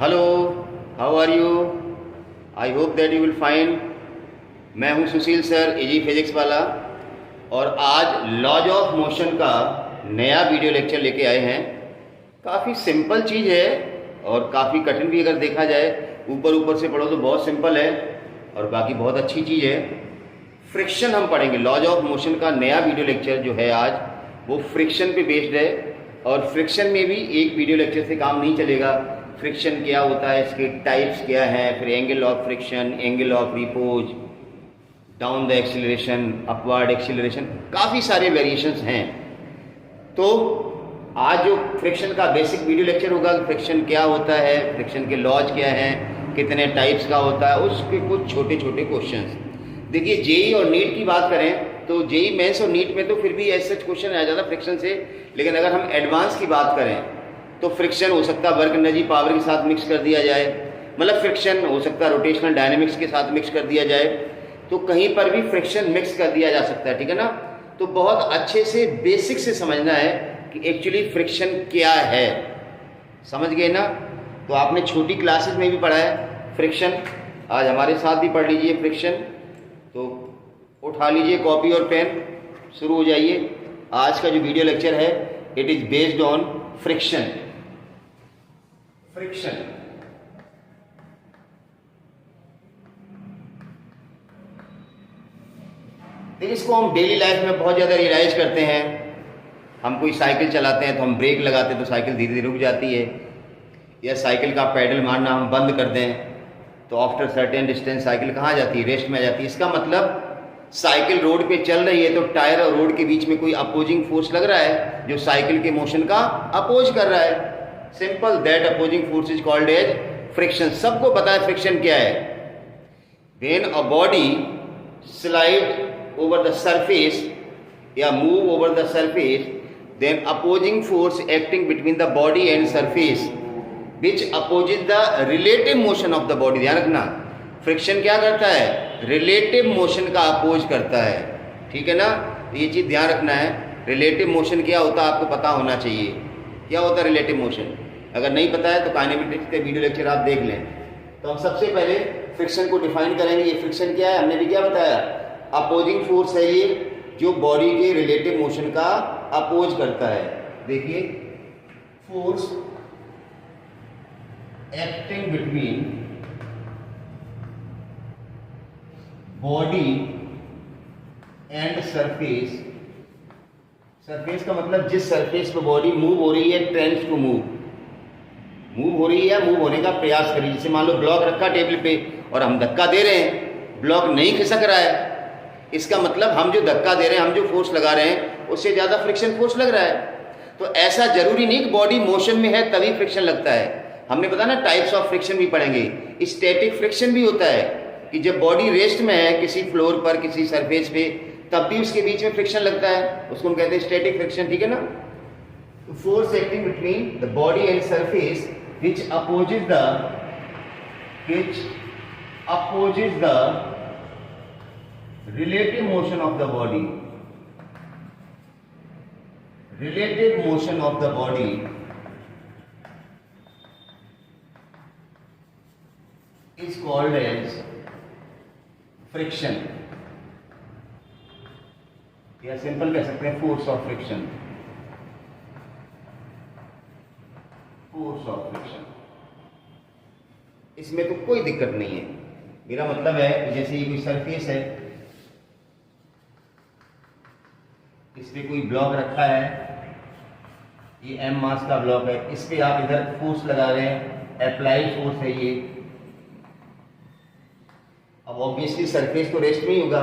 Hello, how are you? I hope that you will fine. मैं हूं सुशील sir, एजी physics वाला, और आज लॉज ऑफ मोशन का नया वीडियो लेक्चर लेके आए हैं। काफ़ी सिंपल चीज़ है और काफ़ी कठिन भी, अगर देखा जाए ऊपर ऊपर से पढ़ो तो बहुत सिंपल है और बाकी बहुत अच्छी चीज़ है। फ्रिक्शन हम पढ़ेंगे। लॉज ऑफ मोशन का नया वीडियो लेक्चर जो है आज, वो फ्रिक्शन पे बेस्ड है। और फ्रिक्शन में भी एक वीडियो लेक्चर से काम नहीं चलेगा। फ्रिक्शन क्या होता है, इसके टाइप्स क्या हैं, फिर angle of friction, angle of repose, down the acceleration, upward acceleration, काफ़ी सारे वेरिएशंस हैं। तो आज जो फ्रिक्शन का बेसिक वीडियो लेक्चर होगा, फ्रिक्शन क्या होता है, फ्रिक्शन के लॉज क्या हैं, कितने टाइप्स का होता है, उसके कुछ छोटे छोटे क्वेश्चंस। देखिए, जेई और नीट की बात करें तो जेई मेंस और नीट में तो फिर भी ऐसे क्वेश्चन आ जाता फ्रिक्शन से, लेकिन अगर हम एडवांस की बात करें तो फ्रिक्शन हो सकता है वर्क एनर्जी पावर के साथ मिक्स कर दिया जाए, मतलब फ्रिक्शन हो सकता है रोटेशनल डायनेमिक्स के साथ मिक्स कर दिया जाए, तो कहीं पर भी फ्रिक्शन मिक्स कर दिया जा सकता है, ठीक है ना। तो बहुत अच्छे से बेसिक से समझना है कि एक्चुअली फ्रिक्शन क्या है, समझ गए ना। तो आपने छोटी क्लासेस में भी पढ़ा है फ्रिक्शन, आज हमारे साथ भी पढ़ लीजिए फ्रिक्शन। तो उठा लीजिए कॉपी और पेन, शुरू हो जाइए। आज का जो वीडियो लेक्चर है, it is based on friction. Friction देखिए, इसको हम डेली लाइफ में बहुत ज़्यादा रियलाइज करते हैं। हम कोई साइकिल चलाते हैं तो हम ब्रेक लगाते हैं तो साइकिल धीरे धीरे रुक जाती है, या साइकिल का पैडल मारना हम बंद कर दें तो आफ्टर सर्टेन डिस्टेंस साइकिल कहाँ जाती है, रेस्ट में जाती है। इसका मतलब साइकिल रोड पे चल रही है तो टायर और रोड के बीच में कोई अपोजिंग फोर्स लग रहा है जो साइकिल के मोशन का अपोज कर रहा है। Simple, that opposing force is called as friction. सबको पता है फ्रिक्शन क्या है। When a body slide over the surface या move over the surface, then opposing force acting between the body and surface which opposes the relative motion of the body. ध्यान रखना, friction क्या करता है, रिलेटिव मोशन का oppose करता है, ठीक है ना। तो ये चीज़ ध्यान रखना है। रिलेटिव मोशन क्या होता है आपको पता होना चाहिए। क्या होता है रिलेटिव मोशन, अगर नहीं पता है तो काइनेमेटिक्स के वीडियो लेक्चर आप देख लें। तो हम सबसे पहले फ्रिक्शन को डिफाइन करेंगे। ये फ्रिक्शन क्या है, हमने भी क्या बताया, अपोजिंग फोर्स है ये जो बॉडी के रिलेटिव मोशन का अपोज करता है। देखिए, force acting between body and surface. Surface का मतलब जिस सरफेस पे बॉडी मूव हो रही है, टेंड्स टू मूव हो रही है, मूव होने का प्रयास करिए। जैसे मान लो ब्लॉक रखा टेबल पे और हम धक्का दे रहे हैं, ब्लॉक नहीं खिसक रहा है, इसका मतलब हम जो धक्का दे रहे हैं, हम जो फोर्स लगा रहे हैं, उससे ज़्यादा फ्रिक्शन फोर्स लग रहा है। तो ऐसा जरूरी नहीं कि बॉडी मोशन में है तभी फ्रिक्शन लगता है। हमने पता ना टाइप्स ऑफ फ्रिक्शन भी पढ़ेंगे। स्टैटिक फ्रिक्शन भी होता है कि जब बॉडी रेस्ट में है किसी फ्लोर पर, किसी सरफेस पे, तब भी उसके बीच में फ्रिक्शन लगता है, उसको हम कहते हैं स्टैटिक फ्रिक्शन, ठीक है ना। Force acting between the body and surface which opposes the relative motion of the body. Relative motion of the body is called as friction, या सिंपल कह सकते हैं force of friction. Force of friction, इसमें तो कोई दिक्कत नहीं है। मेरा मतलब है जैसे ये कोई सरफेस है, इस पे कोई ब्लॉक रखा है, ये m मास का ब्लॉक है, इस पे आप इधर फोर्स लगा रहे हैं, अप्लाइड फोर्स है ये। अब ऑब्वियसली सरफेस तो रेस्ट में ही होगा,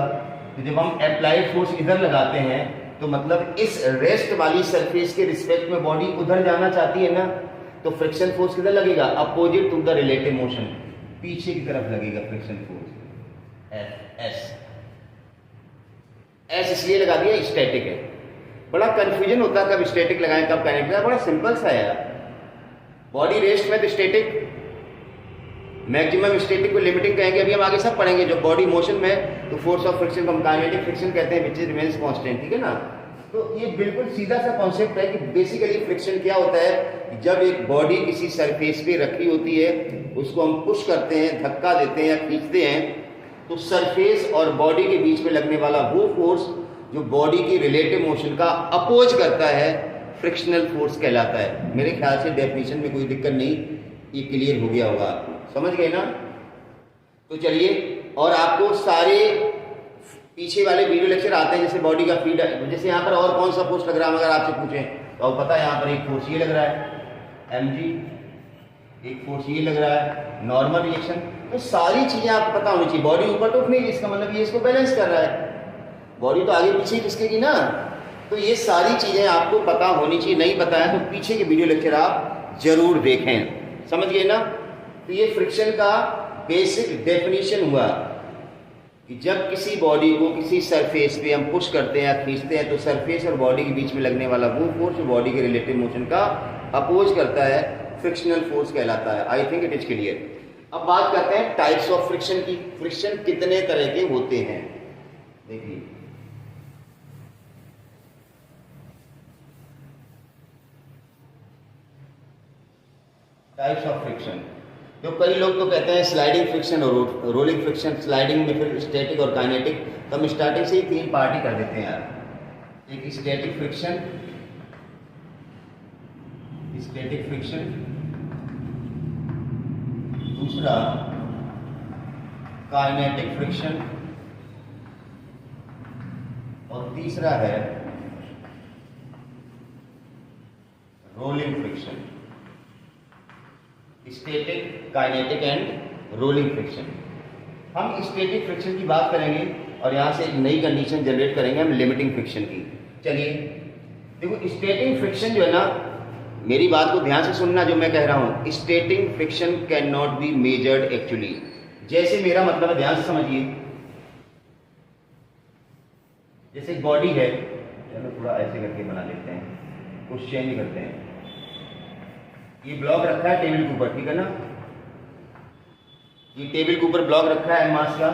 तो जब हम अप्लाइड फोर्स इधर लगाते हैं तो मतलब इस रेस्ट वाली सरफेस के रिस्पेक्ट में बॉडी उधर जाना चाहती है ना, तो फ्रिक्शन फोर्स किधर लगेगा, opposite to the relative motion, पीछे की तरफ लगेगा फ्रिक्शन फोर्स, एस इसलिए लगा दिया स्टैटिक है। बड़ा कंफ्यूजन होता है कब स्टैटिक लगाएं कब काइनेटिक लगाएं, बड़ा सिंपल सा है यार। बॉडी रेस्ट में तो स्टैटिक, मैक्सिमम स्टैटिक को लिमिटिंग कहेंगे, अभी हम आगे सब पढ़ेंगे। जो बॉडी मोशन में तो फोर्स ऑफ फ्रिक्शन को हम काइनेटिक फ्रिक्शन कहते हैं, विच इज रिमेन्स कांस्टेंट, ठीक है ना। तो ये बिल्कुल सीधा सा कॉन्सेप्ट है कि बेसिकली फ्रिक्शन क्या होता है। जब एक बॉडी किसी सरफेस पे रखी होती है, उसको हम पुश करते हैं, धक्का देते हैं या खींचते हैं, तो सरफेस और बॉडी के बीच में लगने वाला वो फोर्स जो बॉडी की रिलेटिव मोशन का अपोज करता है, फ्रिक्शनल फोर्स कहलाता है। मेरे ख्याल से डेफिनेशन में कोई दिक्कत नहीं, ये क्लियर हो गया होगा आपको, समझ गए ना। तो चलिए, और आपको सारे पीछे वाले वीडियो लेक्चर आते हैं, जैसे बॉडी का फीड, जैसे यहाँ पर और कौन सा फोर्स लग रहा है अगर आपसे पूछें तो पता है यहाँ पर एक फोर्स ये लग रहा है mg, एक फोर्स ये लग रहा है नॉर्मल रिएक्शन। तो सारी चीजें आपको पता होनी चाहिए। बॉडी ऊपर तो उठ नहीं, इसका मतलब ये इसको बैलेंस कर रहा है, बॉडी तो आगे पीछे खिसकेगी ना। तो ये सारी चीजें आपको पता होनी चाहिए। नहीं पता है तो पीछे के वीडियो लेक्चर आप जरूर देखें, समझ गए ना। तो ये फ्रिक्शन का बेसिक डेफिनेशन हुआ कि जब किसी बॉडी को किसी सरफेस पे हम पुश करते हैं या खींचते हैं, तो सरफेस और बॉडी के बीच में लगने वाला वो फोर्स जो बॉडी के रिलेटिव मोशन का अपोज करता है, फ्रिक्शनल फोर्स कहलाता है। I think it is clear. अब बात करते हैं टाइप्स ऑफ फ्रिक्शन की। फ्रिक्शन कितने तरह के होते हैं, देखिए। टाइप्स ऑफ फ्रिक्शन, तो कई लोग तो कहते हैं स्लाइडिंग फ्रिक्शन और रोलिंग फ्रिक्शन। स्लाइडिंग में फिर स्टैटिक और काइनेटिक, तो हम स्टार्टिंग से ही 3 पार्ट ही कर देते हैं यार। एक स्टैटिक फ्रिक्शन, दूसरा काइनेटिक फ्रिक्शन, और तीसरा है rolling friction. Static, kinetic and rolling friction. हम स्टैटिक फ्रिक्शन की बात करेंगे और यहाँ से एक नई कंडीशन जनरेट करेंगे हम लिमिटिंग फ्रिक्शन की। चलिए देखो, स्टैटिक फ्रिक्शन जो है ना, मेरी बात को ध्यान से सुनना जो मैं कह रहा हूँ। Static friction can not be measured actually. जैसे मेरा मतलब है, ध्यान से समझिए। जैसे बॉडी है, चलो थोड़ा ऐसे करके बना लेते हैं, कुछ चेंज करते हैं। ये ब्लॉक रखा है टेबल के ऊपर, ठीक है ना। ये टेबल के ऊपर ब्लॉक रखा है मास का।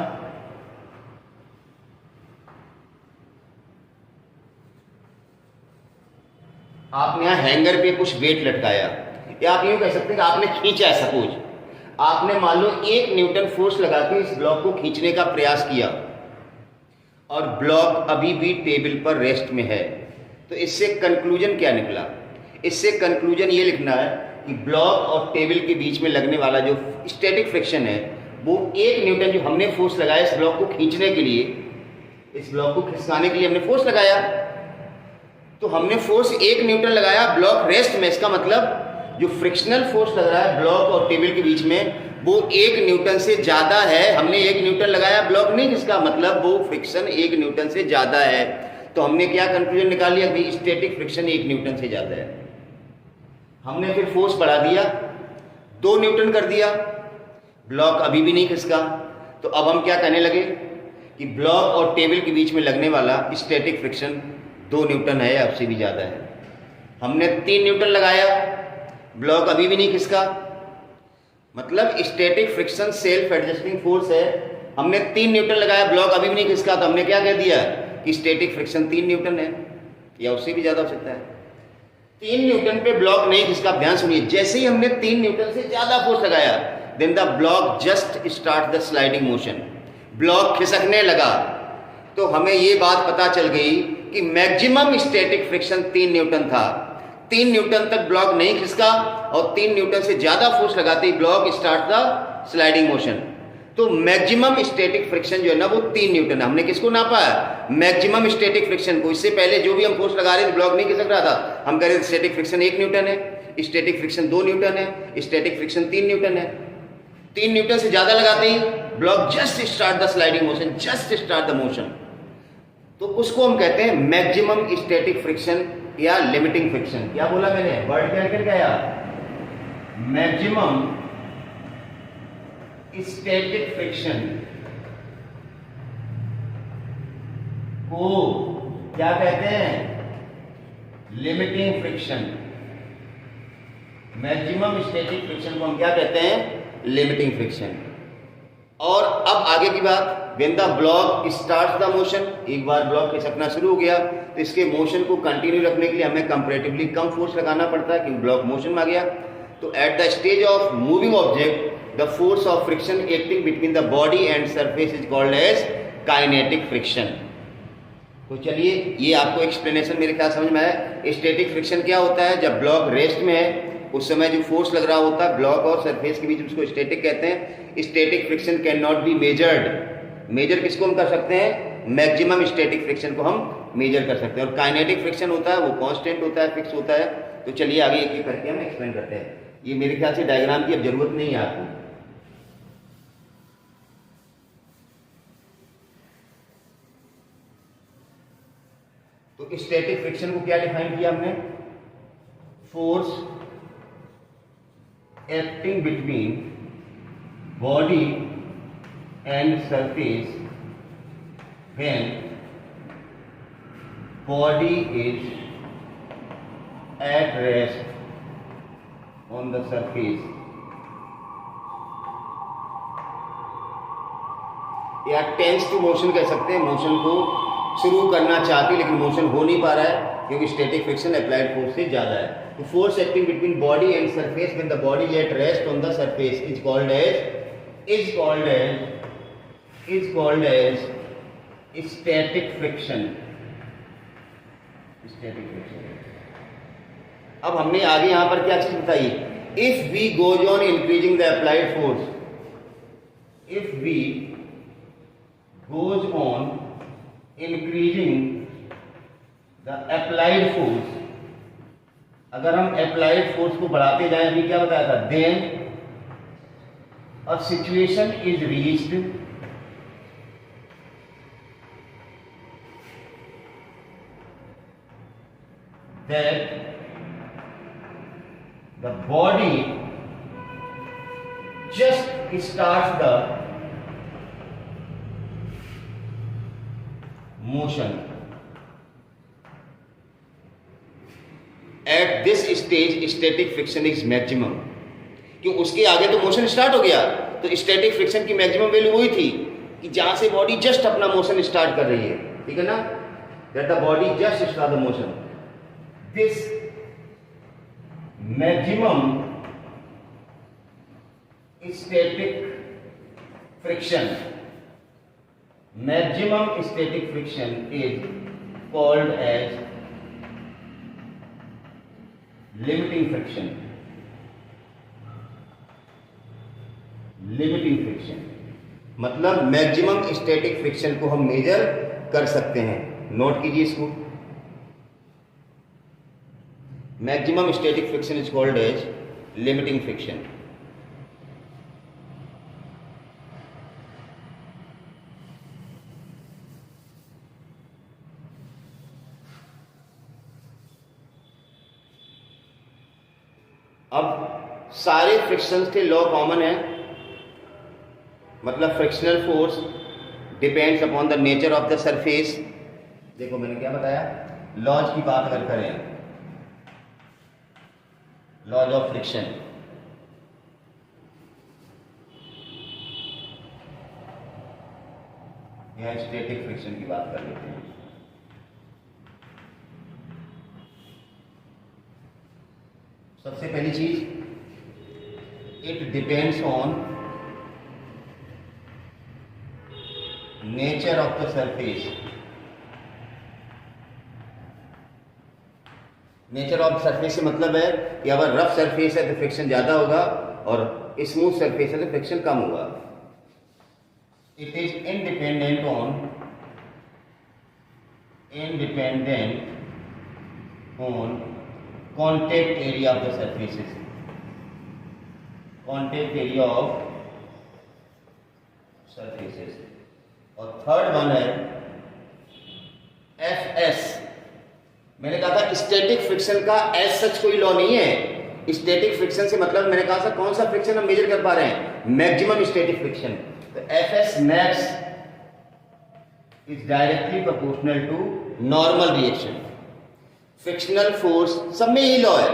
आपने यहां हैंगर पे कुछ वेट लटकाया, या आप यूं कह सकते हैं कि आपने खींचा है। सपोज आपने मान लो 1 न्यूटन फोर्स लगा के इस ब्लॉक को खींचने का प्रयास किया और ब्लॉक अभी भी टेबल पर रेस्ट में है। तो इससे कंक्लूजन क्या निकला? इससे कंक्लूजन ये लिखना है कि ब्लॉक और टेबल के बीच में लगने वाला जो स्टैटिक फ्रिक्शन है, वो 1 न्यूटन जो हमने फोर्स लगाया इस ब्लॉक को खींचने के लिए, इस ब्लॉक को खिसकाने के लिए हमने फोर्स लगाया। तो हमने फोर्स 1 न्यूटन लगाया, ब्लॉक रेस्ट में। इसका मतलब जो फ्रिक्शनल फोर्स लग रहा है ब्लॉक और टेबल के बीच में, वो 1 न्यूटन से ज्यादा है। हमने 1 न्यूटन लगाया, ब्लॉक नहीं, जिसका मतलब वो फ्रिक्शन 1 न्यूटन से ज्यादा है। तो हमने क्या कंक्लूजन निकाल लिया कि स्टैटिक फ्रिक्शन 1 न्यूटन से ज्यादा है। हमने फिर फोर्स बढ़ा दिया, 2 न्यूटन कर दिया, ब्लॉक अभी भी नहीं खिसका। तो अब हम क्या कहने लगे कि ब्लॉक और टेबल के बीच में लगने वाला स्टैटिक फ्रिक्शन 2 न्यूटन है, अब से भी ज्यादा है। हमने 3 न्यूटन लगाया, ब्लॉक अभी भी नहीं खिसका, मतलब static friction self adjusting force है। हमने 3 न्यूटन लगाया, ब्लॉक अभी भी नहीं खिसका, तो हमने क्या कह दिया कि स्टैटिक फ्रिक्शन 3 न्यूटन है, या उससे भी ज्यादा हो सकता है। 3 न्यूटन पे ब्लॉक नहीं खिसका। ध्यान सुनिए, जैसे ही हमने 3 न्यूटन से ज्यादा फोर्स लगाया, then the block just start the sliding motion. Block खिसकने लगा। तो हमें ये बात पता चल गई कि मैक्सिमम स्टैटिक फ्रिक्शन 3 न्यूटन था। 3 न्यूटन तक ब्लॉक नहीं खिसका और 3 न्यूटन से ज्यादा फोर्स लगाते ही block start the sliding motion. तो मैक्सिमम स्टैटिक फ्रिक्शन जो है ना, वो 3 न्यूटन है। हमने किसको नापा है? मैक्सिमम स्टैटिक फ्रिक्शन को। इससे पहले जो भी हम फोर्स लगा रहे थे, ब्लॉक नहीं खिसक रहा था, हम कह रहे थे स्टैटिक फ्रिक्शन 1 न्यूटन है, स्टैटिक फ्रिक्शन 2 न्यूटन है, स्टैटिक फ्रिक्शन 3 न्यूटन है। 3 न्यूटन से ज्यादा लगाते ही block just start the sliding motion, just start the motion. तो उसको हम कहते हैं मैक्सिमम स्टैटिक फ्रिक्शन या लिमिटिंग फ्रिक्शन। क्या बोला मैंने? वर्ड क्या निकल गया? मैक्सिमम स्टैटिक फ्रिक्शन को क्या कहते हैं? Limiting friction. Maximum static friction को हम क्या कहते हैं? Limiting friction. और अब आगे की बात, when the block starts the motion, एक बार ब्लॉक खिसकना शुरू हो गया तो इसके मोशन को कंटिन्यू रखने के लिए हमें कंपैरेटिवली कम फोर्स लगाना पड़ता है क्योंकि ब्लॉक मोशन में आ गया। तो at the stage of moving object the force of friction acting between the body and surface is called as kinetic friction. तो चलिए ये आपको एक्सप्लेनेशन मेरे ख्याल समझ में आया। स्टैटिक फ्रिक्शन क्या होता है? जब ब्लॉक रेस्ट में है उस समय जो फोर्स लग रहा होता है ब्लॉक और सरफेस के बीच, उसको स्टैटिक कहते हैं। Static friction can not be measured. Measure किसको हम कर सकते हैं? मैक्सिमम स्टैटिक फ्रिक्शन को हम मेजर कर सकते हैं। और काइनेटिक फ्रिक्शन होता है वो कांस्टेंट होता है, फिक्स होता है। तो चलिए आगे एक एक करके हम एक्सप्लेन करते हैं। ये मेरे ख्याल से डायग्राम की अब जरूरत नहीं है आपको। तो स्टैटिक फ्रिक्शन को क्या डिफाइन किया हमने? Force acting between body and surface when body is at rest on the surface, या टेंस टू मोशन कह सकते हैं। मोशन को शुरू करना चाहती लेकिन मोशन हो नहीं पा रहा है क्योंकि स्टैटिक फ्रिक्शन अप्लाइड फोर्स से ज्यादा है। तो force acting between body and surface when the body is at rest on the surface is called as static friction. Static friction. अब हमने आगे यहां पर क्या चीज बताई? If we goes on increasing the applied force, if we goes on increasing the applied force, अगर हम अप्लाइड फोर्स को बढ़ाते जाएं, अभी क्या बताया था? Then a situation is reached that the body just starts the motion. At this stage static friction is maximum. क्यों? उसके आगे तो मोशन स्टार्ट हो गया, तो स्टैटिक फ्रिक्शन की मैक्सिमम वैल्यू वही थी कि जहां से बॉडी जस्ट अपना मोशन स्टार्ट कर रही है, ठीक है ना? That the body just start the motion, this maximum static friction, maximum static friction is called as limiting friction. Limiting friction मतलब मैक्सिमम स्टैटिक फ्रिक्शन को हम मेजर कर सकते हैं। नोट कीजिए इसको। Maximum static friction is called as limiting friction. अब सारे फ्रिक्शंस के लॉ कॉमन है, मतलब frictional force depends upon the nature of the surface. देखो मैंने क्या बताया, लॉज की बात अगर करें, लॉज ऑफ फ्रिक्शन, यह स्टैटिक फ्रिक्शन की बात कर लेते हैं। सबसे पहली चीज, it depends on nature of the surface. Nature of surface से मतलब है कि अगर रफ सरफेस है तो फ्रिक्शन ज्यादा होगा और स्मूथ सरफेस है तो फ्रिक्शन कम होगा। It is independent on contact area of the surfaces, contact area of surfaces। और थर्ड वन है Fs। मैंने कहा था स्टैटिक फ्रिक्शन का एज सच कोई लॉ नहीं है। स्टैटिक फ्रिक्शन से मतलब मैंने कहा था कौन सा फ्रिक्शन हम मेजर कर पा रहे हैं? Maximum static friction. तो Fs max is directly proportional to normal reaction। Frictional force सब में यही लॉ है,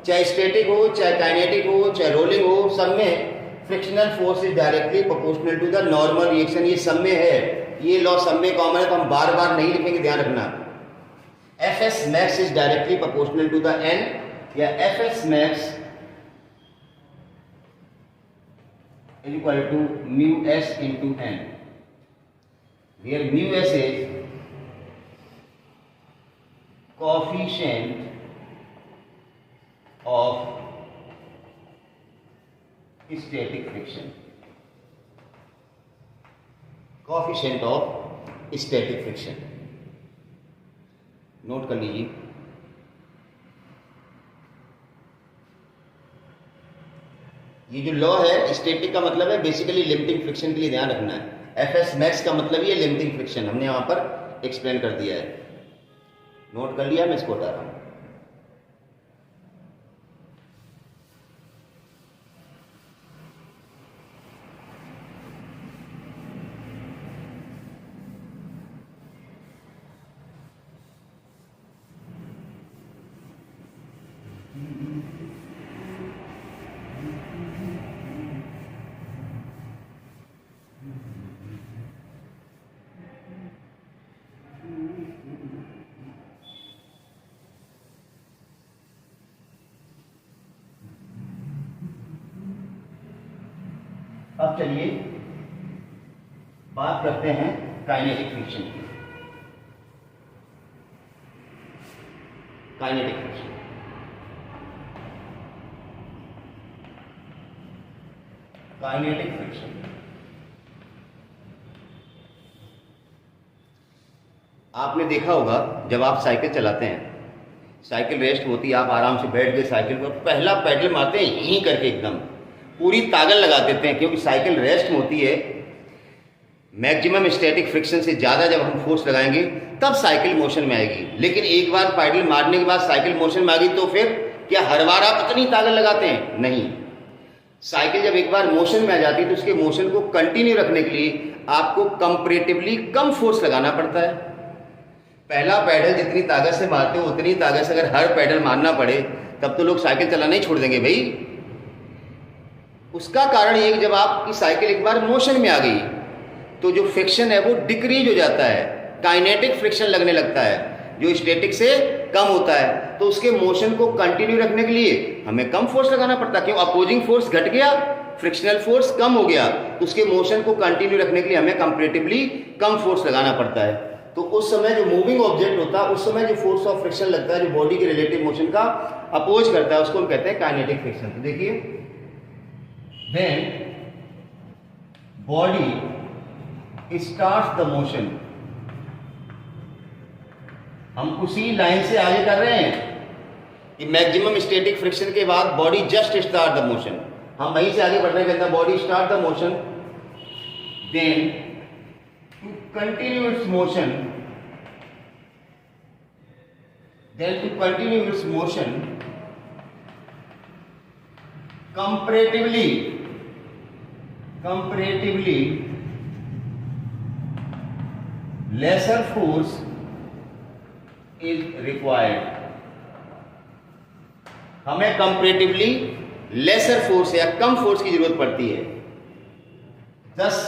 चाहे स्टैटिक हो, चाहे काइनेटिक हो, चाहे रोलिंग हो, सब में frictional force is directly proportional to the normal reaction. ये सब में है, ये लॉ सब में कॉमन है, तो हम बार बार नहीं लिखेंगे, ध्यान रखना। F S max is directly proportional to the N, या F S max is equal to mu S into N, where mu S is coefficient of static friction, coefficient of static friction, note कर लीजिए। ये जो law है static का मतलब है basically limiting friction के लिए ध्यान रखना है। एफ एस मैक्स का मतलब ही है लिमिटिंग फ्रिक्शन, हमने यहां पर एक्सप्लेन कर दिया है, नोट कर लिया, मैं इसको हटा रहा हूं। अब चलिए बात करते हैं काइनेटिक फ्रिक्शन की। काइनेटिक फ्रिक्शन, काइनेटिक फ्रिक्शन आपने देखा होगा जब आप साइकिल चलाते हैं, साइकिल रेस्ट होती है, आप आराम से बैठ के साइकिल पर पहला पैडल मारते हैं यहीं करके एकदम पूरी ताकत लगा देते हैं, क्योंकि साइकिल रेस्ट में होती है। मैक्सिमम स्टैटिक फ्रिक्शन से ज़्यादा जब हम फोर्स लगाएंगे तब साइकिल मोशन में आएगी। लेकिन एक बार पैडल मारने के बाद साइकिल मोशन में आ गई तो फिर क्या हर बार आप इतनी ताकत लगाते हैं? नहीं। साइकिल जब एक बार मोशन में आ जाती है तो उसके मोशन को कंटिन्यू रखने के लिए आपको कंपैरेटिवली कम फोर्स लगाना पड़ता है। पहला पैडल जितनी ताकत से मारते हो उतनी ताकत से अगर हर पैडल मारना पड़े तब तो लोग साइकिल चलाना ही छोड़ देंगे भाई। उसका कारण ये कि जब आपकी साइकिल एक बार मोशन में आ गई तो जो फ्रिक्शन है वो डिक्रीज हो जाता है, काइनेटिक फ्रिक्शन लगने लगता है जो स्टैटिक से कम होता है। तो उसके मोशन को कंटिन्यू रखने के लिए हमें कम फोर्स लगाना पड़ता है। क्यों? अपोजिंग फोर्स घट गया, फ्रिक्शनल फोर्स कम हो गया, तो उसके मोशन को कंटिन्यू रखने के लिए हमें कंपैरेटिवली कम फोर्स लगाना पड़ता है। तो उस समय जो मूविंग ऑब्जेक्ट होता है उस समय जो फोर्स ऑफ फ्रिक्शन लगता है जो बॉडी के रिलेटिव मोशन का अपोज करता है उसको हम कहते हैं काइनेटिक फ्रिक्शन। तो देखिए, when body starts the motion, हम उसी लाइन से आगे कर रहे हैं कि मैक्सिमम स्टैटिक फ्रिक्शन के बाद body just start the motion, हम वहीं से आगे बढ़ रहे हैं। Body start the motion, then to continue its motion, comparatively lesser force is required, हमें comparatively lesser force या कम फोर्स की जरूरत पड़ती है। Thus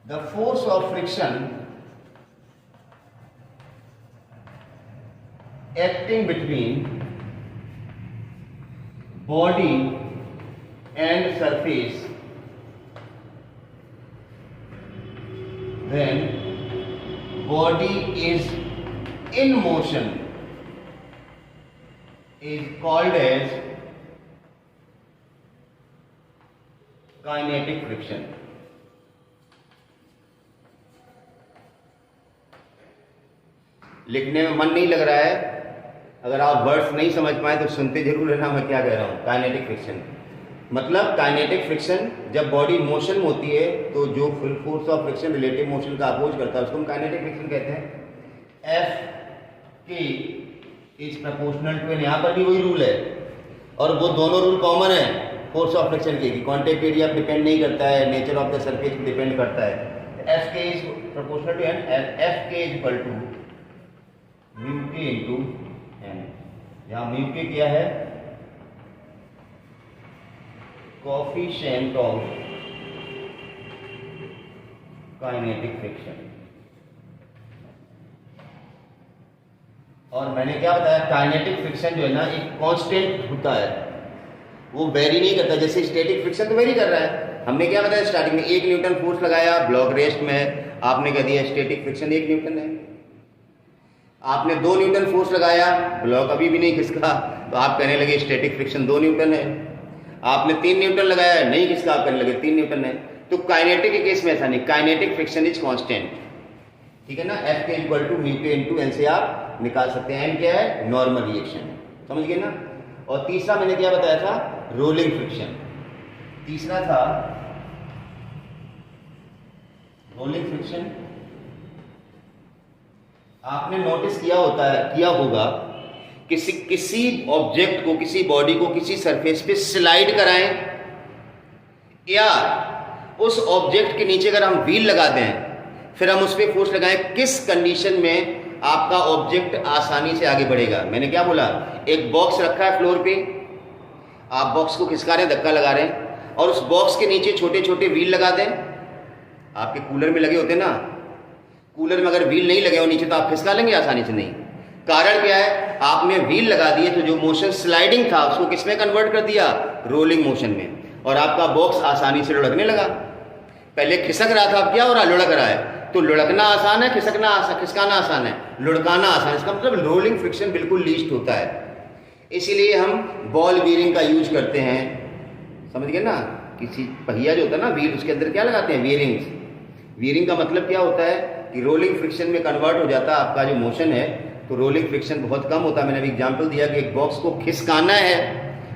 the force of friction acting between body and surface when body is in motion is called as kinetic friction। लिखने में मन नहीं लग रहा है, अगर आप वर्ड्स नहीं समझ पाए तो सुनते जरूर रहना मैं क्या कह रहा हूँ। काइनेटिक फ्रिक्शन मतलब काइनेटिक फ्रिक्शन जब बॉडी मोशन में होती है तो जो full force of friction relative motion का अपोज करता है उसको हम काइनेटिक फ्रिक्शन कहते हैं। F K is proportional to N, यहाँ पर भी वही रूल है और वो दोनों रूल कॉमन है फोर्स ऑफ फ्रिक्शन के, कॉन्टैक्ट एरिया पर डिपेंड नहीं करता है, नेचर ऑफ द सरफेस पर डिपेंड करता है। F K is proportional to N, F K is equal to mu K into N. यहाँ म्यू के क्या है? Coefficient of kinetic friction. और मैंने क्या बताया, काइनेटिक फ्रिक्शन जो है ना एक कांस्टेंट होता है, वो वेरी नहीं करता। जैसे स्टैटिक फ्रिक्शन तो वेरी कर रहा है। हमने क्या बताया स्टार्टिंग में, 1 न्यूटन फोर्स लगाया, ब्लॉक रेस्ट में, आपने कह दिया स्टैटिक फ्रिक्शन 1 न्यूटन है। आपने 2 न्यूटन फोर्स लगाया, ब्लॉक अभी भी नहीं खिसका, तो आप कहने लगे स्टैटिक फ्रिक्शन 2 न्यूटन है। आपने 3 न्यूटन लगाया, नहीं खिसका, आप कहने लगे 3 न्यूटन है। तो काइनेटिक के केस में ऐसा नहीं, काइनेटिक फ्रिक्शन इज कांस्टेंट, ठीक है ना। F के इक्वल टू म्यू के इनटू एन से आप निकाल सकते हैं। एन क्या है, नॉर्मल रिएक्शन, समझ गए ना। और तीसरा मैंने क्या बताया था, रोलिंग फ्रिक्शन। तीसरा था रोलिंग फ्रिक्शन। आपने नोटिस किया होगा किसी ऑब्जेक्ट को, किसी बॉडी को किसी सरफेस पे स्लाइड कराएं, या उस ऑब्जेक्ट के नीचे अगर हम व्हील लगा दें, फिर हम उस पर फोर्स लगाएं, किस कंडीशन में आपका ऑब्जेक्ट आसानी से आगे बढ़ेगा। मैंने क्या बोला, एक बॉक्स रखा है फ्लोर पे, आप बॉक्स को खिसका रहे हैं, धक्का लगा रहे हैं, और उस बॉक्स के नीचे छोटे छोटे व्हील लगा दें। आपके कूलर में लगे होते हैं ना, कूलर में अगर व्हील नहीं लगे हो नीचे तो आप खिसका लेंगे आसानी से नहीं। कारण क्या है, आपने व्हील लगा दिए तो जो मोशन स्लाइडिंग था उसको किसमें कन्वर्ट कर दिया, रोलिंग मोशन में, और आपका बॉक्स आसानी से लुढ़कने लगा। पहले खिसक रहा था, अब क्या हो रहा है, लुढ़क रहा है। तो लुढ़कना आसान है, खिसकाना आसान है, लुढ़काना आसान है। इसका मतलब रोलिंग फ्रिक्शन बिल्कुल लीस्ट होता है। इसीलिए हम बॉल बीयरिंग का यूज करते हैं, समझ गए ना। किसी पहिया जो होता है ना व्हील, उसके अंदर क्या लगाते हैं, बीयरिंग्स। बीयरिंग का मतलब क्या होता है कि रोलिंग फ्रिक्शन में कन्वर्ट हो जाता है आपका जो मोशन है, तो रोलिंग फ्रिक्शन बहुत कम होता है। मैंने अभी एग्जांपल दिया कि एक बॉक्स को खिसकाना है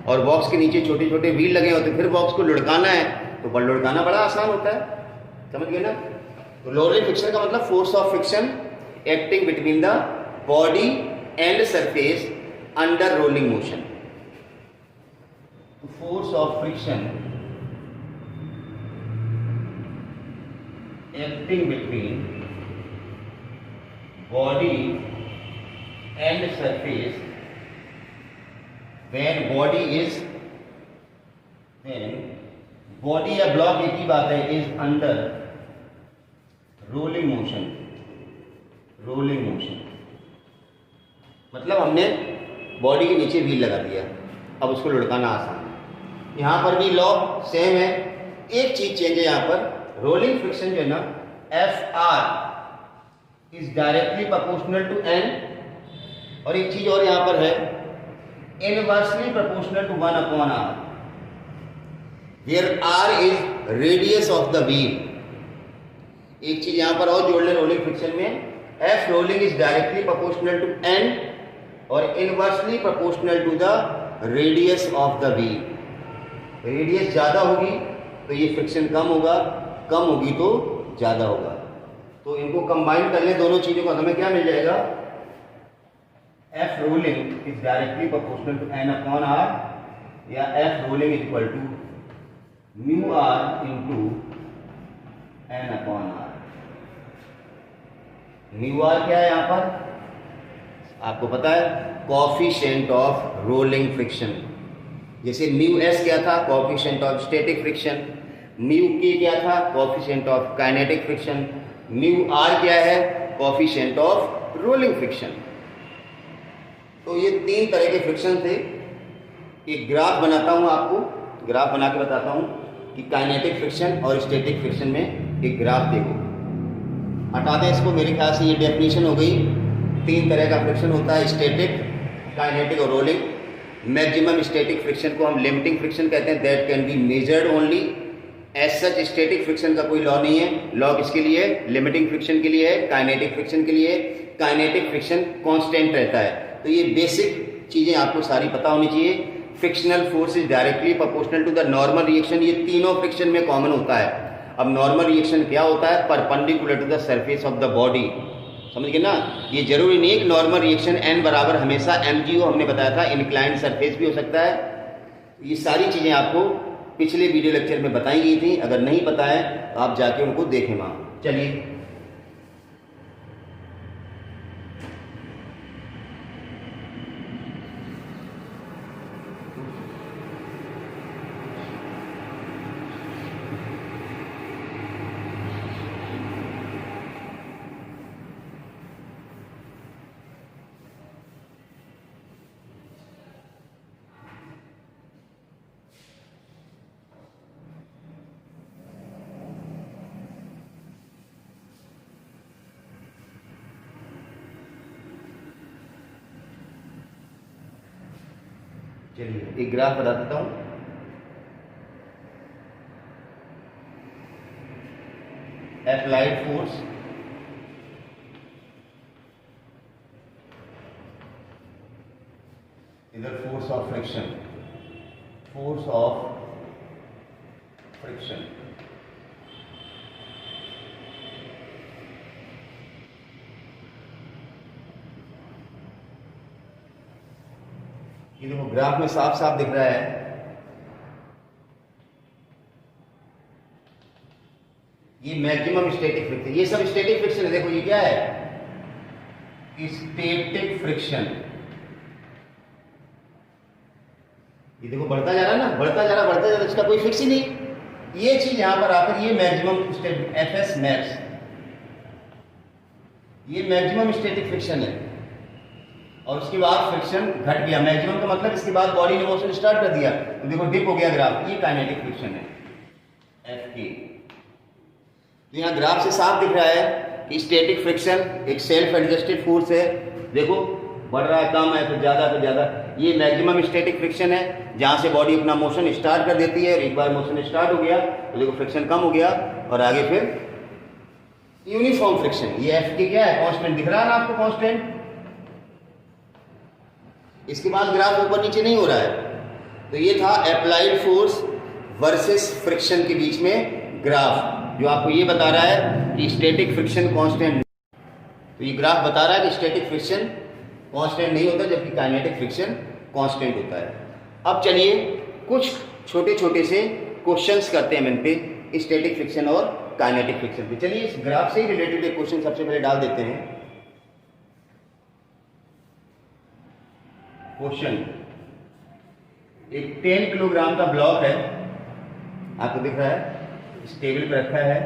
और बॉक्स के नीचे छोटे छोटे व्हील लगे होते, फिर बॉक्स को लुढ़काना है, तो लुढ़काना बड़ा आसान होता है, समझ गए ना। तो रोलिंग फ्रिक्शन का मतलब force of friction acting between the body and surface under rolling motion. Force of friction acting between body and surface when body या ब्लॉक एक ही बात है, is under rolling motion. Rolling motion मतलब हमने body के नीचे व्हील लगा दिया, अब उसको लुढ़काना आसान है। यहां पर भी लॉ सेम है, एक चीज चेंज है यहां पर। रोलिंग फ्रिक्शन जो है ना, Fr is directly proportional to N, और एक चीज और यहां पर है, inversely proportional to 1/r, where R is radius of the wheel. एक चीज यहां पर और जोड़ ले रोलिंग फ्रिक्शन में, F rolling is directly proportional to N और inversely proportional to the radius of the wheel. Radius ज्यादा होगी तो ये फ्रिक्शन कम होगा, कम होगी तो ज्यादा होगा। तो इनको कंबाइन कर ले दोनों चीजों का, हमें क्या मिल जाएगा, F rolling is directly proportional to N/R, या F rolling is equal to μr into N/R। μr क्या है यहां पर, आपको पता है, कोफिशिएंट ऑफ रोलिंग फ्रिक्शन। जैसे μs क्या था, coefficient of static friction, μk क्या था, coefficient of kinetic friction, μr क्या है, कोफिशिएंट ऑफ रोलिंग फ्रिक्शन। तो ये 3 तरह के फ्रिक्शन थे। एक ग्राफ बनाता हूं, आपको ग्राफ बना के बताता हूं कि काइनेटिक फ्रिक्शन और स्टैटिक फ्रिक्शन में एक ग्राफ देखो। हटा दें इसको, मेरे ख्याल से ये डेफिनेशन हो गई। 3 तरह का फ्रिक्शन होता है, स्टैटिक, काइनेटिक और रोलिंग। मैक्सिमम स्टैटिक फ्रिक्शन को हम लिमिटिंग फ्रिक्शन कहते हैं, that can be measured only. As such static friction का कोई लॉ नहीं है, लॉ किसके लिए, लिमिटिंग फ्रिक्शन के लिए है, काइनेटिक फ्रिक्शन के लिए। काइनेटिक फ्रिक्शन कांस्टेंट रहता है। तो ये बेसिक चीजें आपको सारी पता होनी चाहिए। Frictional force is directly proportional to the normal reaction, ये तीनों फ्रिक्शन में कॉमन होता है। अब नॉर्मल रिएक्शन क्या होता है, perpendicular to the surface of the body, समझ गए ना। ये जरूरी नहीं है कि नॉर्मल रिएक्शन n बराबर हमेशा mgO, हमने बताया था इंक्लाइंड सरफेस भी हो सकता है। ये सारी चीजें आपको पिछले वीडियो लेक्चर में बताई गई थी, अगर नहीं पता है तो आप जाके उनको देखें वहां। चलिए चलिए एक ग्राफ बता देता हूँ। अप्लाइड फोर्स, इधर force of friction, force of friction, ये देखो ग्राफ में साफ साफ दिख रहा है। ये मैक्सिमम स्टैटिक फ्रिक्शन, ये सब स्टैटिक फ्रिक्शन है। देखो ये क्या है, स्टैटिक फ्रिक्शन। ये देखो बढ़ता जा रहा है ना, बढ़ता जा रहा, इसका कोई फिक्स ही नहीं। ये चीज यहां पर आकर ये मैक्सिमम स्टैटिक एफएस मैक्स, ये मैक्सिमम स्टैटिक फ्रिक्शन है। और उसके बाद फ्रिक्शन घट गया, मैक्सिमम का मतलब इसके बाद बॉडी ने मोशन स्टार्ट कर दिया, तो देखो डिप हो गया ग्राफ, ये काइनेटिक फ्रिक्शन है एफ के। तो यहाँ ग्राफ से साफ दिख रहा है कि स्टैटिक फ्रिक्शन एक सेल्फ एडजस्टेड फोर्स है। देखो बढ़ रहा है, कम है, फिर ज़्यादा। ये मैक्सिमम स्टैटिक फ्रिक्शन है, जहाँ से बॉडी अपना मोशन स्टार्ट कर देती है। और एक बार मोशन स्टार्ट हो गया तो देखो फ्रिक्शन कम हो गया और आगे फिर यूनिफॉर्म फ्रिक्शन। ये एफ के क्या है, कांस्टेंट दिख रहा है ना आपको, कांस्टेंट। इसके बाद ग्राफ ऊपर नीचे नहीं हो रहा है। तो ये था अप्लाइड फोर्स वर्सेस फ्रिक्शन के बीच में ग्राफ, जो आपको ये बता रहा है कि स्टैटिक फ्रिक्शन कांस्टेंट। तो ये ग्राफ बता रहा है कि स्टैटिक फ्रिक्शन कांस्टेंट नहीं होता, जबकि काइनेटिक फ्रिक्शन कांस्टेंट होता है। अब चलिए कुछ छोटे छोटे से क्वेश्चंस करते हैं इन पे, स्टैटिक फ्रिक्शन और काइनेटिक फ्रिक्शन पे। चलिए इस ग्राफ से ही रिलेटेड एक क्वेश्चन सबसे पहले डाल देते हैं। क्वेश्चन, एक 10 किलोग्राम का ब्लॉक है, आपको दिख रहा है, इस टेबल पे रखा है,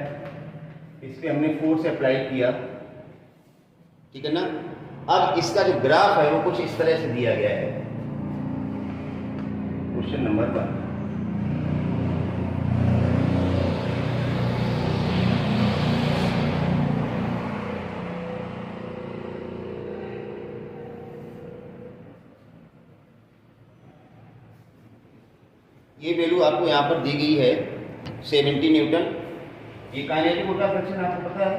इस पे हमने फोर्स अप्लाई किया, ठीक है ना। अब इसका जो ग्राफ है वो कुछ इस तरह से दिया गया है। क्वेश्चन नंबर 1, ये वैल्यू आपको यहाँ पर दी गई है 70 न्यूटन। ये काइनेटिक होता है फ्रिक्शन, आपको पता है।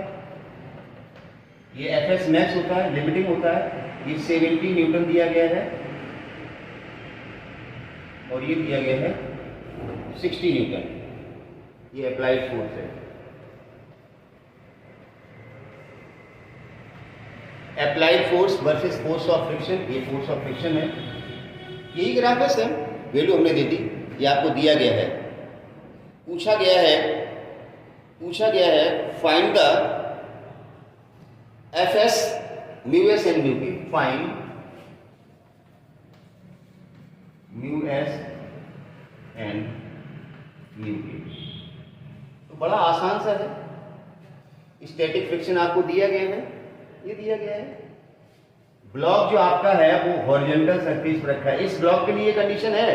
ये एफएस मैक्स होता है, लिमिटिंग होता है। ये 70 न्यूटन दिया गया है और ये दिया गया है 60 न्यूटन। ये अप्लाइड फोर्स है। Applied force versus force of friction, ये फोर्स ऑफ फ्रिक्शन है। यही ग्राफ है सर, वैल्यू हमने दे दी, ये आपको दिया गया है। पूछा गया है find the F S mu S and mu K. Find mu S and mu K. तो बड़ा आसान सा है। स्टैटिक फ्रिक्शन आपको दिया गया है, ये दिया गया है। ब्लॉक जो आपका है वो हॉरिजॉन्टल सरफेस पर रखा है। इस ब्लॉक के लिए कंडीशन है,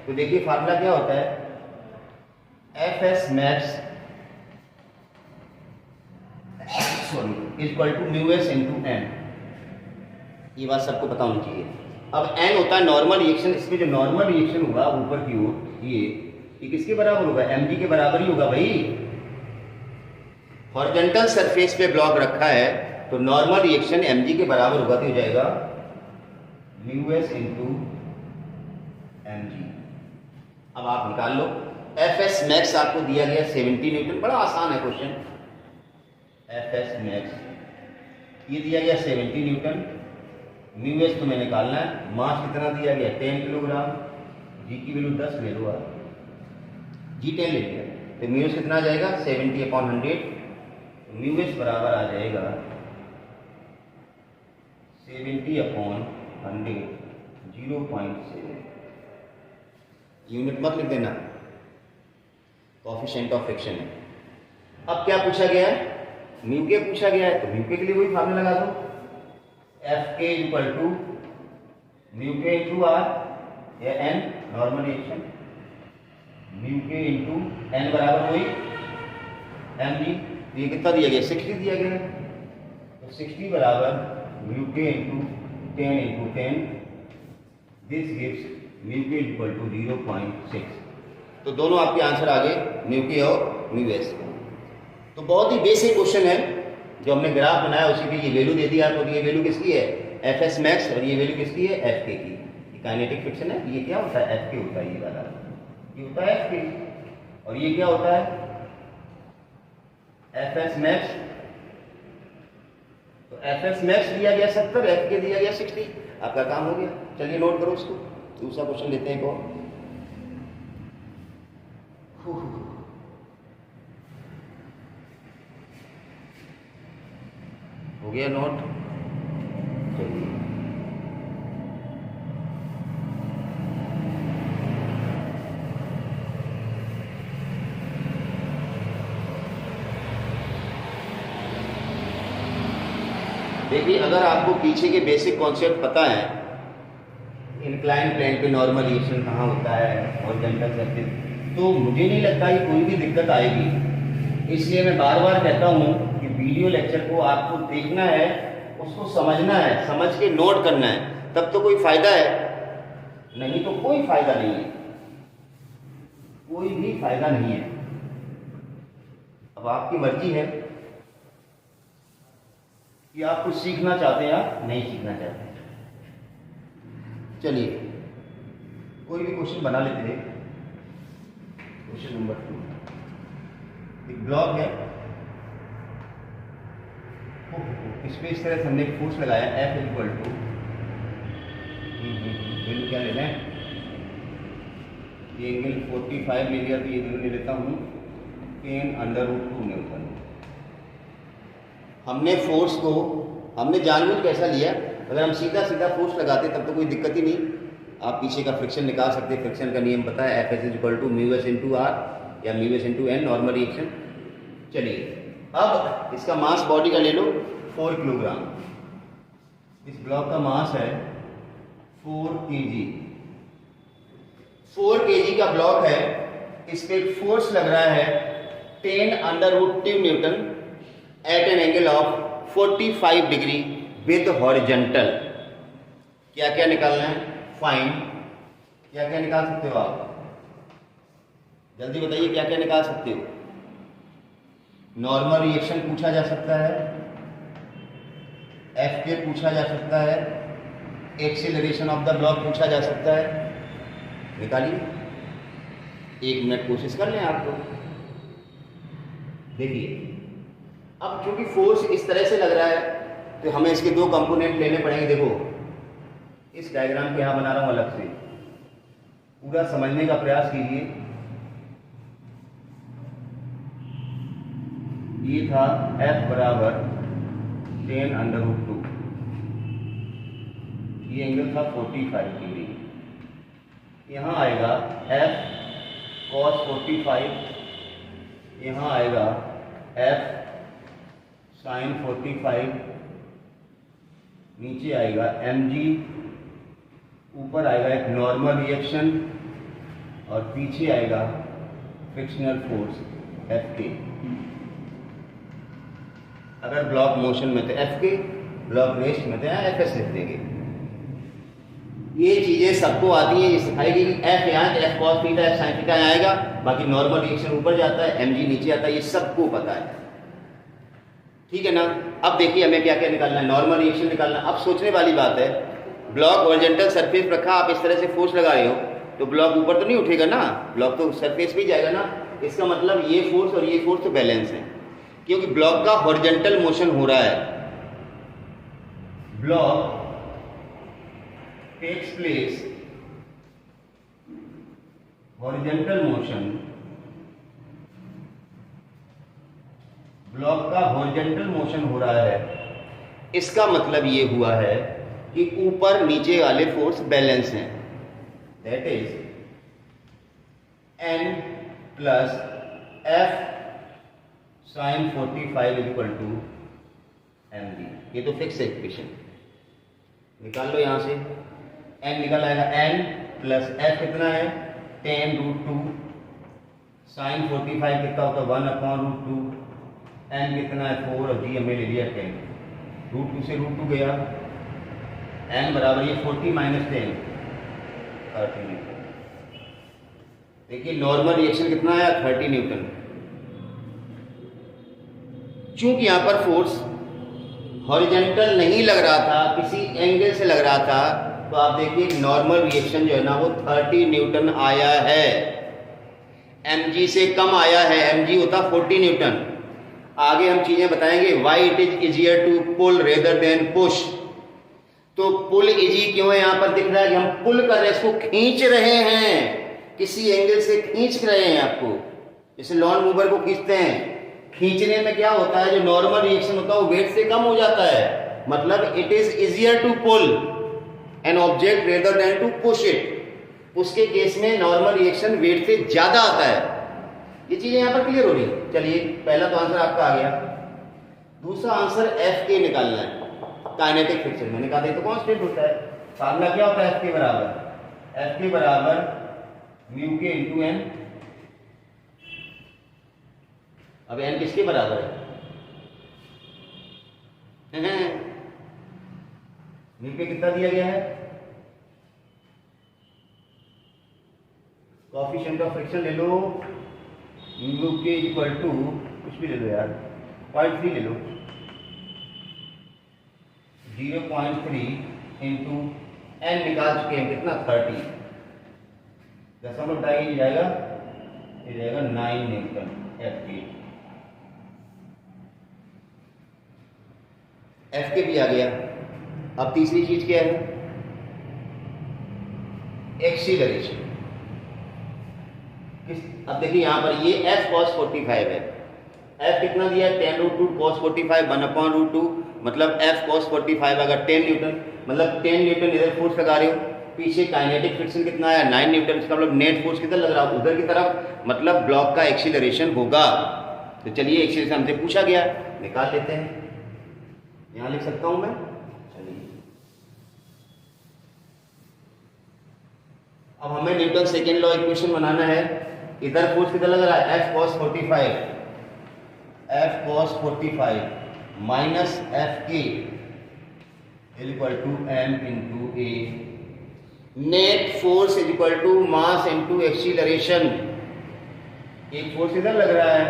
तो देखिए फार्मूला क्या होता है, F S max equal to mu S into N. ये बात सबको पता होनी चाहिए। अब एन होता है नॉर्मल रिएक्शन। इसमें जो नॉर्मल रिएक्शन होगा ऊपर की ओर, ये किसके बराबर होगा, एम जी के बराबर ही होगा भाई। हॉरिजॉन्टल सरफेस पे ब्लॉक रखा है तो नॉर्मल रिएक्शन एम जी के बराबर होगा, तो हो जाएगा mu S into M G. अब आप निकाल लो। एफ एस मैक्स आपको दिया गया 70 न्यूटन, बड़ा आसान है क्वेश्चन। एफ एस मैक्स ये दिया गया 70 न्यूटन। म्यू एस तुम्हें निकालना है। मास कितना दिया गया 10 किलोग्राम। जी की वैल्यू 10 ले लो आप, जी 10 ले लिया, तो म्यू एस कितना आ जाएगा 70/100। म्यू एस बराबर आ जाएगा 70/100, 0.7। यूनिट मत लिख देना, कोएफिशिएंट ऑफ फ्रिक्शन है। अब क्या पूछा गया है, म्यू के पूछा गया है, तो म्यू के लिए वही फार्मूला लगा दो, F K equal to mu K into R या N, normal reaction. Mu K into N बराबर वही एम जी। ये कितना दिया गया 60 दिया गया, तो 60 बराबर mu K into 10 into 10, this gives mu के इक्वल टू 0.6। तो दोनों आपके आंसर आ गए, म्यू के और म्यू एस। तो बहुत ही बेसिक क्वेश्चन है, जो हमने ग्राफ बनाया उसी पे ये वैल्यू दे दिया। तो ये वैल्यू किसकी है, एफ एस मैक्स, और ये वैल्यू किसकी है, एफ के की। काइनेटिक फ्रिक्शन है, ये क्या होता है, एफ के होता है, ये वाला ये होता है एफ के, और ये क्या होता है, एफ एस मैक्स। तो एफ एस मैक्स दिया गया 70, एफ के दिया गया 60, आपका काम हो गया। चलिए नोट करो उसको। दूसरा क्वेश्चन लेते हैं एक और। हो गया नोट। चलिए देखिए, अगर आपको पीछे के बेसिक कॉन्सेप्ट पता है, इंक्लाइन प्लेन पे नॉर्मल रिएक्शन कहाँ होता है, हॉरिजॉन्टल सरफेस, तो मुझे नहीं लगता कि कोई भी दिक्कत आएगी। इसलिए मैं बार बार कहता हूँ कि वीडियो लेक्चर को आपको देखना है, उसको समझना है, समझ के नोट करना है, तब तो कोई फायदा है, नहीं तो कोई फायदा नहीं है, कोई भी फायदा नहीं है। अब आपकी मर्जी है कि आप कुछ सीखना चाहते हैं या नहीं सीखना चाहते हैं। चलिए कोई भी क्वेश्चन बना लेते हैं। क्वेश्चन नंबर 2, एक ब्लॉक है, इस पे इस तरह से हमने फोर्स लगाया, F इक्वल टू वैल्यू क्या लेना है, ये एंगल 45 ले लिया, तो ये ले लेता हूँ 10√2 न्यूटन। हमने फोर्स को हमने जानबूझ कैसा लिया, अगर हम सीधा सीधा फोर्स लगाते तब तो कोई दिक्कत ही नहीं, आप पीछे का फ्रिक्शन निकाल सकते। फ्रिक्शन का नियम पता है, F S is equal to mu S into R या mu S into N, normal reaction. चलिए अब इसका मास बॉडी का ले लो 4 किलोग्राम। इस ब्लॉक का मास है 4 kg। 4 kg का ब्लॉक है, इस पे फोर्स लग रहा है 10√2 newton at an angle of 45 degree with horizontal. क्या क्या निकालना है, फाइंड। क्या क्या निकाल सकते हो आप, जल्दी बताइए क्या क्या निकाल सकते हो। नॉर्मल रिएक्शन पूछा जा सकता है, एफ के पूछा जा सकता है, एक्सीलरेशन ऑफ द ब्लॉक पूछा जा सकता है। निकालिए, 1 मिनट कोशिश कर लें आप लोग। देखिए अब क्योंकि फोर्स इस तरह से लग रहा है तो हमें इसके 2 कंपोनेंट लेने पड़ेंगे। देखो इस डायग्राम को यहां बना रहा हूं अलग से, पूरा समझने का प्रयास कीजिए। ये था F बराबर 10√2, ये एंगल था 45 डिग्री। यहाँ आएगा F cos 45, यहाँ आएगा F sin 45, नीचे आएगा mg, ऊपर आएगा एक नॉर्मल रिएक्शन और पीछे आएगा फ्रिक्शनल फोर्स Fk। अगर ब्लॉक मोशन में तो Fk, ब्लॉक रेस्ट में तो Fs लिख देंगे। ये चीजें सबको आती है, ये सिखाएगी कि F यहाँ F cos theta F sin theta आएगा, बाकी नॉर्मल रिएक्शन ऊपर जाता है, mg नीचे आता है, ये सबको पता है, ठीक है ना। अब देखिए हमें क्या क्या निकालना है, नॉर्मल रिएक्शन निकालना। अब सोचने वाली बात है, ब्लॉक हॉरिजॉन्टल सरफेस रखा, आप इस तरह से फोर्स लगा रहे हो तो ब्लॉक ऊपर तो नहीं उठेगा ना, ब्लॉक तो सरफेस पे जाएगा ना। इसका मतलब ये फोर्स और ये फोर्स तो बैलेंस है, क्योंकि ब्लॉक का हॉरिजॉन्टल मोशन हो रहा है। Block takes place horizontal motion, block का हॉरिजॉन्टल मोशन हो रहा है, इसका मतलब ये हुआ है कि ऊपर नीचे वाले फोर्स बैलेंस हैं। That is n plus F sin 45 equal to mg। ये तो फिक्स है इक्वेशन, निकाल लो यहां से। n निकल आएगा, n प्लस F कितना है 10√2, sin 45 कितना होता है 1/√2, n कितना है 4 और g हमें ले लिया 10, √2 से √2 गया, n बराबर ये 40 - 10 30 न्यूटन। देखिए नॉर्मल रिएक्शन कितना आया 30 न्यूटन। चूंकि यहाँ पर फोर्स हॉरिजॉन्टल नहीं लग रहा था, किसी एंगल से लग रहा था, तो आप देखिए नॉर्मल रिएक्शन जो है ना वो 30 न्यूटन आया है। mg से कम आया है, mg होता 40 न्यूटन। आगे हम चीजें बताएंगे। Why it is easier to pull rather than push. तो पुल इजी क्यों है यहाँ पर दिख रहा है कि हम पुल कर रहे हैं, इसको खींच रहे हैं, किसी एंगल से खींच रहे हैं। आपको जैसे लॉन मूवर को खींचते हैं, खींचने में क्या होता है, जो नॉर्मल रिएक्शन होता है वो वेट से कम हो जाता है। मतलब it is easier to pull an object rather than to push it. उसके केस में नॉर्मल रिएक्शन वेट से ज्यादा आता है। ये चीजें यहां पर क्लियर हो रही है। चलिए पहला तो आंसर आपका आ गया। दूसरा आंसर एफ के निकालना है। काइनेटिक फ्रिक्शन मैंने कहा था तो कांस्टेंट होता है। फार्मूला क्या होता है एफ के बराबर, एफ के बराबर म्यू के इंटू एन। अब एन किसके बराबर है? म्यू के कितना दिया गया है? कोएफिशिएंट ऑफ फ्रिक्शन ले लो, म्यू के इक्वल टू कुछ भी ले लो यार, 0.3 ले लो, 0.3 इंटू एन निकाल चुके हैं कितना 30। दशमलव बताइए ये जाएगा 9 न्यूटन एफ के। एफ के भी आ गया। अब तीसरी चीज क्या है? एक्सीलरेशन। अब देखिए यहां पर ये f cos 45 है। f कितना दिया है? 10√2 cos 45 1/√2, मतलब f cos 45 अगर 10 न्यूटन, मतलब 10 न्यूटन इधर फोर्स लगा रहे हो। पीछे काइनेटिक फ्रिक्शन कितना आया? 9 न्यूटन। इसका मतलब नेट फोर्स किधर लग रहा है? उधर की तरफ, मतलब ब्लॉक का एक्सीलरेशन होगा। तो चलिए एक्सीलरेशन हमसे पूछा गया, निकाल लेते हैं। यहां लिख सकता हूं मैं। चलिए अब हमें न्यूटन सेकेंड लॉ इक्वेशन बनाना है। इधर फोर्स कितना लग रहा है? F cos 45, F cos 45 minus F K equal to M into A. Net force is equal to mass into acceleration. एक फोर्स इधर लग रहा है,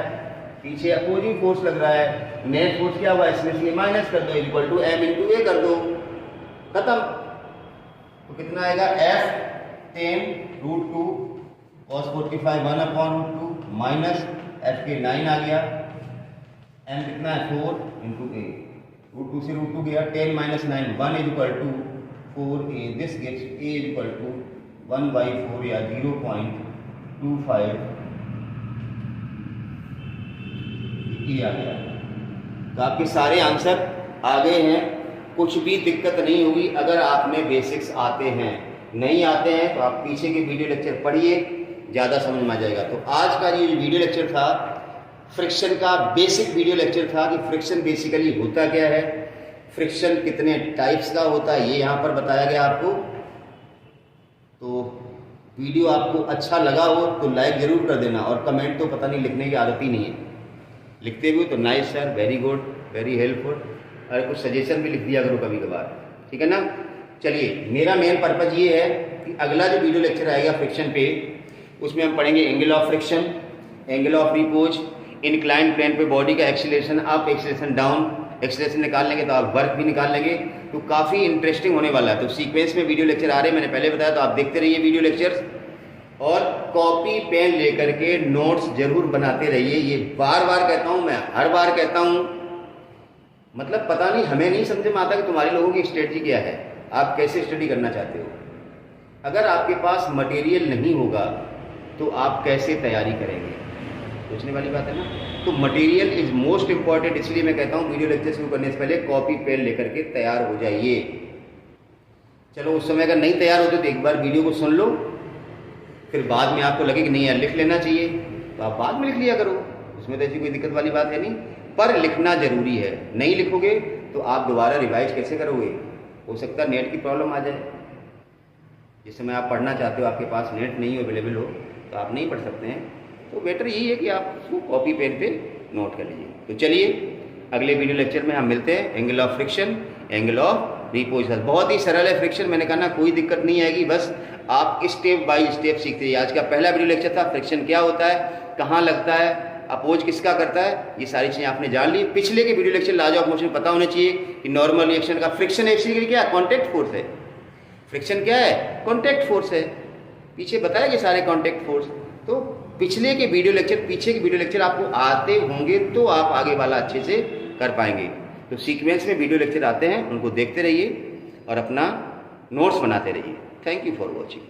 पीछे अपोजिंग फोर्स लग रहा है। नेट फोर्स क्या हुआ? इसमें से माइनस कर दो, इक्वल टू एम इंटू ए कर दो, खत्म। तो कितना आएगा? F 10√2 cos 45 1/√2 माइनस एफ के 9 आ गया। एम कितना है? 4 इंटू ए। √2 से √2 गया, 10 minus 9 1 is equal to 4a। This gets a is equal to 1/4 या 0.25 ये आ गया। तो आपके सारे आंसर आ गए हैं। कुछ भी दिक्कत नहीं होगी अगर आपने बेसिक्स आते हैं। नहीं आते हैं तो आप पीछे के वीडियो लेक्चर पढ़िए, ज़्यादा समझ में आ जाएगा। तो आज का ये वीडियो लेक्चर था फ्रिक्शन का, बेसिक वीडियो लेक्चर था कि फ्रिक्शन बेसिकली होता क्या है, फ्रिक्शन कितने टाइप्स का होता है, ये यहाँ पर बताया गया आपको। तो वीडियो आपको अच्छा लगा हो तो लाइक ज़रूर कर देना, और कमेंट तो पता नहीं लिखने की आदत ही नहीं है। लिखते भी हो तो nice sir, very good, very helpful. अरे कुछ सजेशन भी लिख दिया करो कभी कभार, ठीक है ना। चलिए मेरा मेन पर्पज़ ये है कि अगला जो वीडियो लेक्चर आएगा फ्रिक्शन पे, उसमें हम पढ़ेंगे angle of friction, angle of repose, incline plane पे बॉडी का acceleration up, acceleration down. Acceleration निकाल लेंगे तो आप वर्क भी निकाल लेंगे। तो काफ़ी इंटरेस्टिंग होने वाला है। तो सीक्वेंस में वीडियो लेक्चर आ रहे हैं, मैंने पहले बताया, तो आप देखते रहिए वीडियो लेक्चर्स, और कॉपी पेन लेकर के नोट्स जरूर बनाते रहिए। ये बार बार कहता हूँ मैं, हर बार कहता हूँ। मतलब पता नहीं, हमें नहीं समझ में आता कि तुम्हारे लोगों की स्ट्रेटजी क्या है, आप कैसे स्टडी करना चाहते हो। अगर आपके पास मटेरियल नहीं होगा तो आप कैसे तैयारी करेंगे, सोचने वाली बात है ना। तो मटेरियल इज मोस्ट इंपॉर्टेंट, इसलिए मैं कहता हूँ वीडियो लेक्चर शुरू करने से पहले कॉपी पेन लेकर के तैयार हो जाइए। चलो उस समय अगर नहीं तैयार होते तो एक बार वीडियो को सुन लो, फिर बाद में आपको लगे कि नहीं यार लिख लेना चाहिए, तो आप बाद में लिख लिया करो, उसमें तो ऐसी कोई दिक्कत वाली बात है नहीं। पर लिखना जरूरी है, नहीं लिखोगे तो आप दोबारा रिवाइज कैसे करोगे? हो सकता है नेट की प्रॉब्लम आ जाए। जिस समय आप पढ़ना चाहते हो आपके पास नेट नहीं अवेलेबल हो तो आप नहीं पढ़ सकते हैं। तो बेटर यही है कि आप उसको कॉपी पेन पे नोट कर लीजिए। तो चलिए अगले वीडियो लेक्चर में हम मिलते हैं। Angle of friction, angle of repose health. बहुत ही सरल है फ्रिक्शन, मैंने कहा ना कोई दिक्कत नहीं आएगी, बस आप स्टेप बाय स्टेप सीखते रहिए। आज का पहला वीडियो लेक्चर था फ्रिक्शन क्या होता है, कहाँ लगता है, अपोज किसका करता है, ये सारी चीज़ें आपने जान ली। पिछले के video lecture laws of motion पता होने चाहिए कि नॉर्मल रिएक्शन का फ्रिक्शन एक्चुअली क्या है, कॉन्टैक्ट फोर्स है। फ्रिक्शन क्या है, कॉन्टैक्ट फोर्स है। पीछे बताया कि सारे कॉन्टैक्ट फोर्स। तो पिछले के वीडियो लेक्चर, पीछे के वीडियो लेक्चर आपको आते होंगे तो आप आगे वाला अच्छे से कर पाएंगे। तो सीक्वेंस में वीडियो लेक्चर आते हैं, उनको देखते रहिए और अपना नोट्स बनाते रहिए। Thank you for watching.